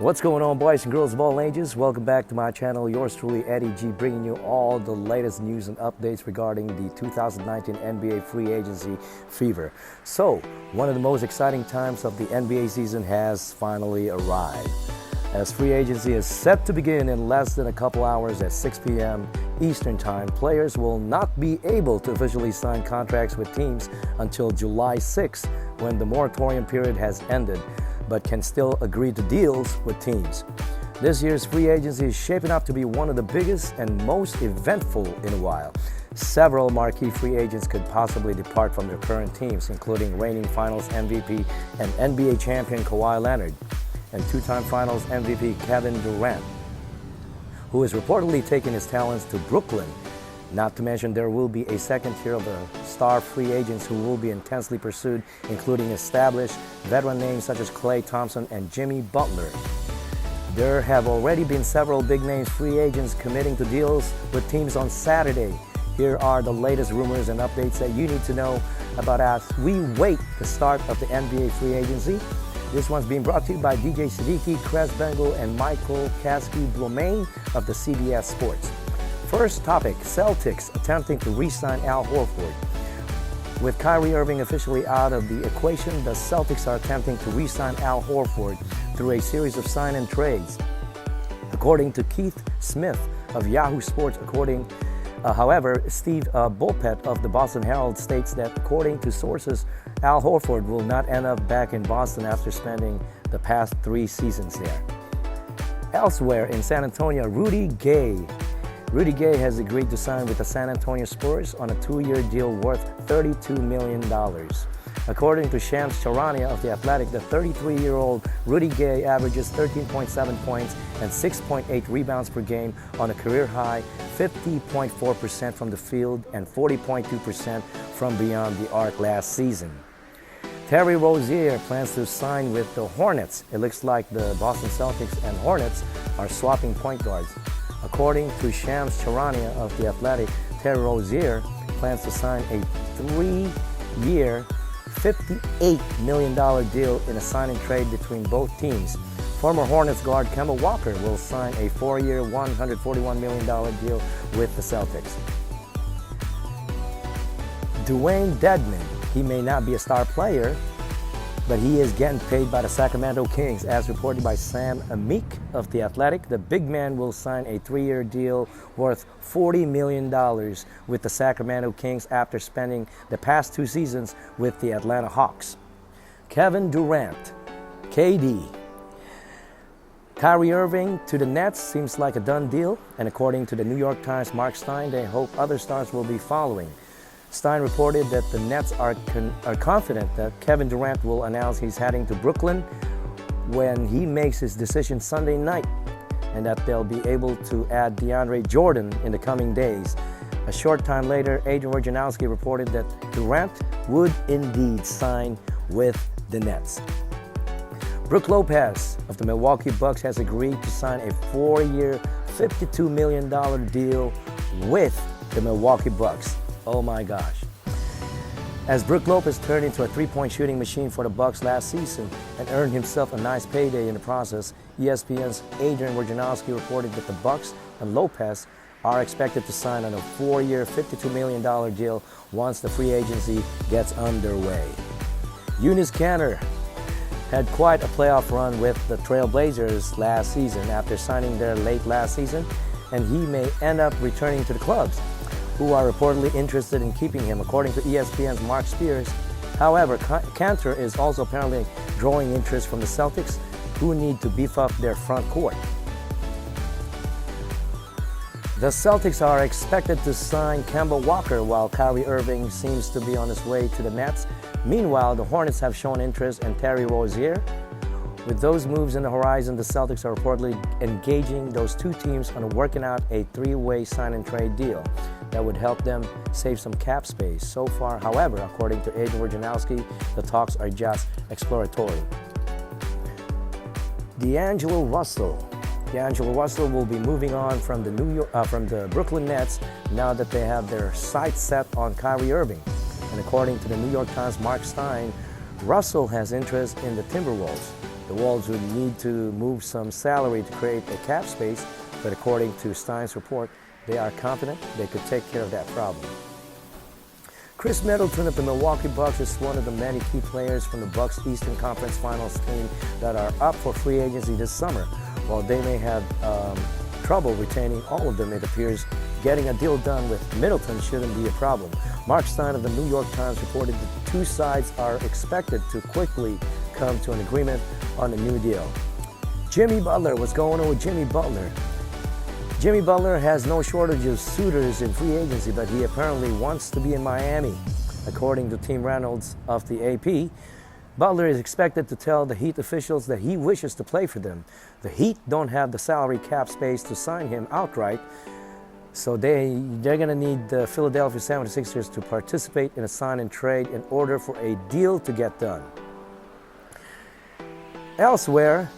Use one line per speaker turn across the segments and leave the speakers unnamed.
What's going on, boys and girls of all ages? Welcome back to my channel. Yours truly, Eddie G, bringing you all the latest news and updates regarding the 2019 NBA free agency fever. So, one of the most exciting times of the NBA season has finally arrived. As free agency is set to begin in less than a couple hours at 6 p.m. Eastern Time, players will not be able to officially sign contracts with teams until July 6th, when the moratorium period has ended, but can still agree to deals with teams. This year's free agency is shaping up to be one of the biggest and most eventful in a while. Several marquee free agents could possibly depart from their current teams, including reigning Finals MVP and NBA champion Kawhi Leonard, and two-time Finals MVP Kevin Durant, who is reportedly taking his talents to Brooklyn. Not to mention, there will be a second tier of the star free agents who will be intensely pursued, including established veteran names such as Klay Thompson and Jimmy Butler. There have already been several big names free agents committing to deals with teams on Saturday. Here are the latest rumors and updates that you need to know about as we wait the start of the NBA free agency. This one's being brought to you by DJ Siddiqui, Kress Bengal, and Michael Kasky-Blomain of the CBS Sports. First topic, Celtics attempting to re-sign Al Horford. With Kyrie Irving officially out of the equation, the Celtics are attempting to re-sign Al Horford through a series of sign and trades. According to Keith Smith of Yahoo Sports, however, Steve Bulpett of the Boston Herald states that according to sources, Al Horford will not end up back in Boston after spending the past 3 seasons there. Elsewhere in San Antonio, Rudy Gay has agreed to sign with the San Antonio Spurs on a 2-year deal worth $32 million. According to Shams Charania of The Athletic, the 33-year-old Rudy Gay averages 13.7 points and 6.8 rebounds per game on a career-high 50.4% from the field and 40.2% from beyond the arc last season. Terry Rozier plans to sign with the Hornets. It looks like the Boston Celtics and Hornets are swapping point guards. According to Shams Charania of The Athletic, Terry Rozier plans to sign a 3-year, $58 million deal in a sign and trade between both teams. Former Hornets guard Kemba Walker will sign a 4-year, $141 million deal with the Celtics. Dwayne Dedmon, he may not be a star player, but he is getting paid by the Sacramento Kings. As reported by Sam Amick of The Athletic, the big man will sign a 3-year deal worth $40 million with the Sacramento Kings after spending the past 2 seasons with the Atlanta Hawks. Kevin Durant, KD. Kyrie Irving to the Nets seems like a done deal, and according to the New York Times' Mark Stein, they hope other stars will be following. Stein reported that the Nets are confident that Kevin Durant will announce he's heading to Brooklyn when he makes his decision Sunday night, and that they'll be able to add DeAndre Jordan in the coming days. A short time later, Adrian Wojnarowski reported that Durant would indeed sign with the Nets. Brook Lopez of the Milwaukee Bucks has agreed to sign a 4-year, $52 million deal with the Milwaukee Bucks. Oh my gosh. As Brook Lopez turned into a 3-point shooting machine for the Bucks last season and earned himself a nice payday in the process, ESPN's Adrian Wojnarowski reported that the Bucks and Lopez are expected to sign on a 4-year, $52 million deal once the free agency gets underway. Enes Kanter had quite a playoff run with the Trail Blazers last season after signing there late last season, and he may end up returning to the clubs, who are reportedly interested in keeping him, according to ESPN's Mark Spears. However, Kanter is also apparently drawing interest from the Celtics, who need to beef up their front court. The Celtics are expected to sign Kemba Walker, while Kyrie Irving seems to be on his way to the Nets. Meanwhile, the Hornets have shown interest in Terry Rozier. With those moves in the horizon, the Celtics are reportedly engaging those 2 teams on working out a 3-way sign-and-trade deal that would help them save some cap space. So far, however, according to Adrian Wojnarowski, the talks are just exploratory. D'Angelo Russell will be moving on from the Brooklyn Nets now that they have their sights set on Kyrie Irving. And according to the New York Times' Mark Stein, Russell has interest in the Timberwolves. The Wolves would need to move some salary to create a cap space, but according to Stein's report, they are confident they could take care of that problem. Chris Middleton of the Milwaukee Bucks is one of the many key players from the Bucks Eastern Conference Finals team that are up for free agency this summer. While they may have trouble retaining all of them, it appears getting a deal done with Middleton shouldn't be a problem. Mark Stein of the New York Times reported that the two sides are expected to quickly come to an agreement on a new deal. Jimmy Butler, what's going on with Jimmy Butler? Jimmy Butler has no shortage of suitors in free agency, but he apparently wants to be in Miami. According to Tim Reynolds of the AP, Butler is expected to tell the Heat officials that he wishes to play for them. The Heat don't have the salary cap space to sign him outright, so they're going to need the Philadelphia 76ers to participate in a sign and trade in order for a deal to get done. Elsewhere,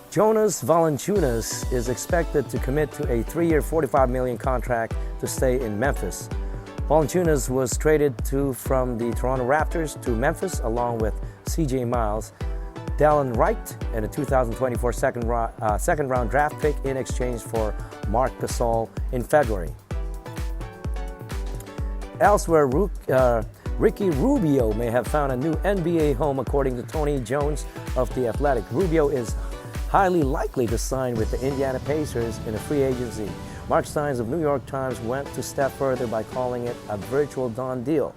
Jonas Valanciunas is expected to commit to a 3-year, $45 million contract to stay in Memphis. Valanciunas was traded from the Toronto Raptors to Memphis along with C.J. Miles, Delon Wright, and a 2024 second-round draft pick in exchange for Marc Gasol in February. Elsewhere, Ricky Rubio may have found a new NBA home, according to Tony Jones of The Athletic. Rubio is highly likely to sign with the Indiana Pacers in a free agency. Mark Stein of New York Times went a step further by calling it a virtual done deal.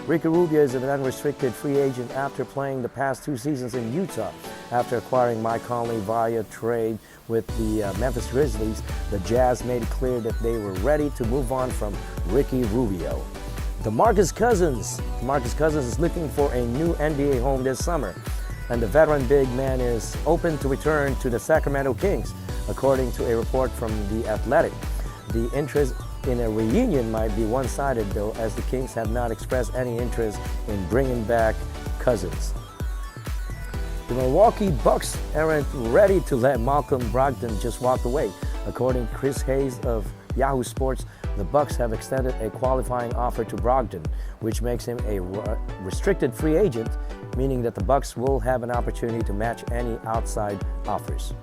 Ricky Rubio is an unrestricted free agent after playing the past 2 seasons in Utah. After acquiring Mike Conley via trade with the Memphis Grizzlies, the Jazz made it clear that they were ready to move on from Ricky Rubio. DeMarcus Cousins is looking for a new NBA home this summer, and the veteran big man is open to return to the Sacramento Kings, according to a report from The Athletic. The interest in a reunion might be one-sided, though, as the Kings have not expressed any interest in bringing back Cousins. The Milwaukee Bucks aren't ready to let Malcolm Brogdon just walk away. According to Chris Hayes of Yahoo Sports, the Bucks have extended a qualifying offer to Brogdon, which makes him a restricted free agent, meaning that the Bucks will have an opportunity to match any outside offers.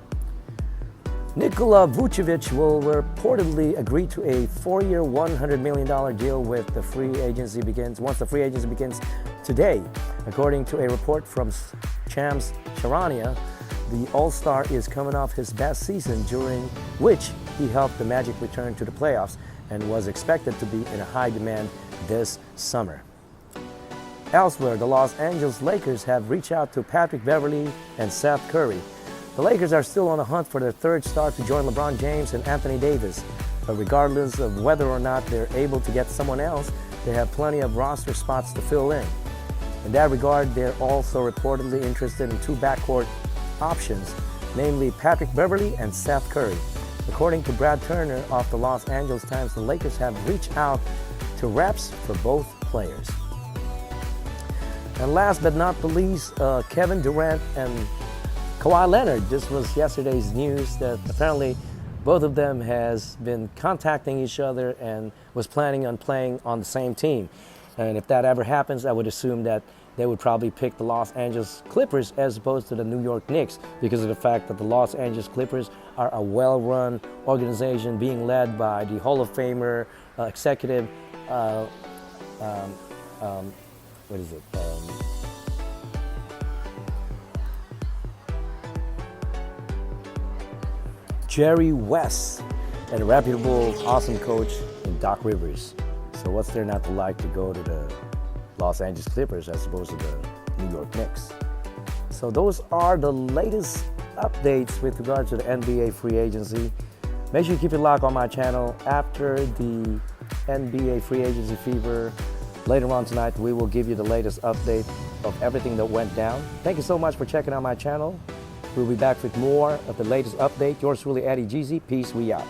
Nikola Vucevic will reportedly agree to a 4-year, $100 million deal once the free agency begins today. According to a report from Shams Charania, the All-Star is coming off his best season, during which he helped the Magic return to the playoffs and was expected to be in a high demand this summer. Elsewhere, the Los Angeles Lakers have reached out to Patrick Beverley and Seth Curry. The Lakers are still on the hunt for their third star to join LeBron James and Anthony Davis, but regardless of whether or not they're able to get someone else, they have plenty of roster spots to fill in. In that regard, they're also reportedly interested in 2 backcourt options, namely Patrick Beverley and Seth Curry. According to Brad Turner of the Los Angeles Times, the Lakers have reached out to reps for both players. And last but not the least, Kevin Durant and Kawhi Leonard. This was yesterday's news that apparently both of them has been contacting each other and was planning on playing on the same team. And if that ever happens, I would assume that they would probably pick the Los Angeles Clippers as opposed to the New York Knicks, because of the fact that the Los Angeles Clippers are a well-run organization being led by the Hall of Famer executive, Jerry West, and a reputable, awesome coach in Doc Rivers. So what's there not to like to go to the Los Angeles Clippers as opposed to the New York Knicks? So those are the latest updates with regards to the NBA free agency. Make sure you keep it locked on my channel. After the NBA free agency fever, later on tonight, we will give you the latest update of everything that went down. Thank you so much for checking out my channel. We'll be back with more of the latest update. Yours truly, Eddie Jeezy. Peace, we out.